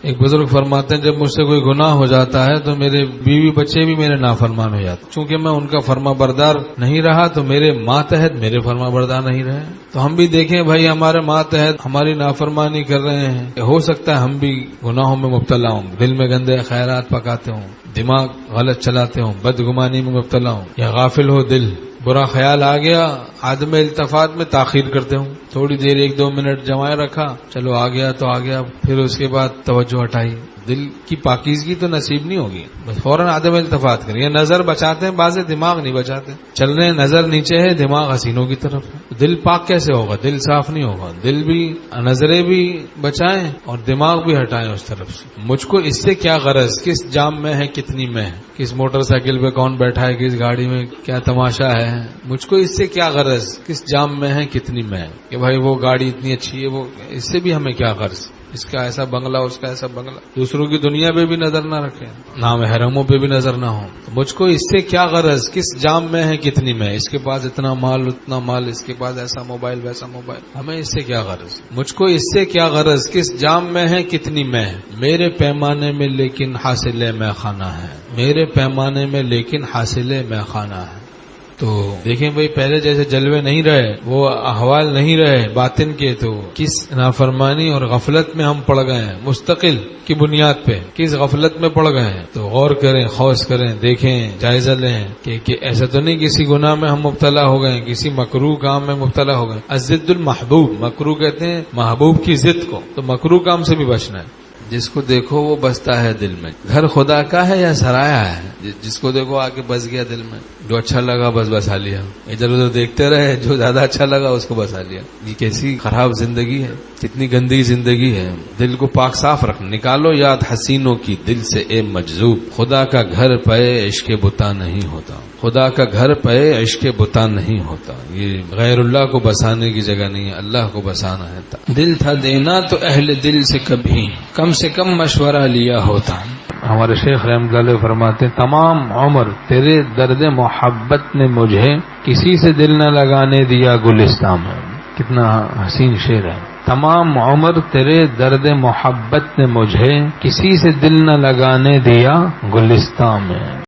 ایک بزرگ فرماتے ہیں جب مجھ سے کوئی گناہ ہو جاتا ہے تو میرے بیوی بچے بھی میرے نافرمان ہو جاتے، چونکہ میں ان کا فرما بردار نہیں رہا تو میرے ماتحت میرے فرما بردار نہیں رہے۔ تو ہم بھی دیکھیں بھائی ہمارے ماتحت ہماری نافرمانی کر رہے ہیں، ہو سکتا ہے ہم بھی گناہوں میں مبتلا ہوں، دل میں گندے خیرات پکاتے ہوں، دماغ غلط چلاتے ہوں، بدگمانی میں مبتلا ہوں، یا غافل ہو دل، برا خیال آ گیا، عدم التفات میں تاخیر کرتے ہوں، تھوڑی دیر 1-2 منٹ جمائے رکھا، چلو آ گیا تو آ گیا، پھر اس کے بعد توجہ ہٹائی، دل کی پاکیزگی تو نصیب نہیں ہوگی، بس فوراً عدم التفات کریں۔ یہ نظر بچاتے ہیں بعض، دماغ نہیں بچاتے، چل رہے ہیں نظر نیچے ہے، دماغ حسینوں کی طرف ہے، دل پاک کیسے ہوگا؟ دل صاف نہیں ہوگا، دل بھی نظریں بھی بچائیں اور دماغ بھی ہٹائیں اس طرف سے۔ مجھ کو اس سے کیا غرض، کس جام میں ہے کتنی میں ہے، کس موٹر سائیکل پہ کون بیٹھا ہے، کس گاڑی میں کیا تماشا ہے، مجھ کو اس سے کیا غرض، کس جام میں ہے کتنی میں ہے، کہ بھائی وہ گاڑی اتنی اچھی ہے، وہ اس سے بھی ہمیں کیا غرض، اس کا ایسا بنگلہ اس کا ایسا بنگلہ، دوسروں کی دنیا پہ بھی نظر نہ رکھیں، نامحرموں پہ بھی نظر نہ ہو، مجھ کو اس سے کیا غرض، کس جام میں ہے کتنی میں، اس کے پاس اتنا مال اتنا مال، اس کے پاس ایسا موبائل ویسا موبائل، ہمیں اس سے کیا غرض، مجھ کو اس سے کیا غرض، کس جام میں ہے کتنی میں، میرے پیمانے میں لیکن حاصل میں خانہ ہے، میرے پیمانے میں لیکن حاصل میں خانہ ہے۔ تو دیکھیں بھئی پہلے جیسے جلوے نہیں رہے، وہ احوال نہیں رہے باطن کے، تو کس نافرمانی اور غفلت میں ہم پڑ گئے ہیں، مستقل کی بنیاد پہ کس غفلت میں پڑ گئے ہیں۔ تو غور کریں، خوض کریں، دیکھیں، جائزہ لیں کہ ایسا تو نہیں کسی گناہ میں ہم مبتلا ہو گئے، کسی مکروہ کام میں مبتلا ہو گئے۔ الضد المحبوب، مکروہ کہتے ہیں محبوب کی ضد کو، تو مکروہ کام سے بھی بچنا ہے۔ جس کو دیکھو وہ بستا ہے دل میں، گھر خدا کا ہے یا سرایا ہے، جس کو دیکھو آ کے بس گیا دل میں، جو اچھا لگا بس بسا لیا، ادھر ادھر دیکھتے رہے، جو زیادہ اچھا لگا اس کو بسا لیا۔ یہ کیسی خراب زندگی ہے، کتنی گندی زندگی ہے۔ دل کو پاک صاف رکھنا، نکالو یاد حسینوں کی دل سے اے مجذوب، خدا کا گھر پے عشق بتا نہیں ہوتا، خدا کا گھر پے عشق بتا نہیں ہوتا۔ یہ غیر اللہ کو بسانے کی جگہ نہیں ہے، اللہ کو بسانا ہے۔ دل تھا دینا تو اہل دل سے کبھی کم سے کم مشورہ لیا ہوتا۔ ہمارے شیخ رحمۃ اللہ علیہ فرماتے ہیں تمام عمر تیرے درد محبت نے مجھے کسی سے دل نہ لگانے دیا گلستان میں۔ کتنا حسین شعر ہے۔ تمام عمر تیرے درد محبت نے مجھے کسی سے دل نہ لگانے دیا گلستان میں۔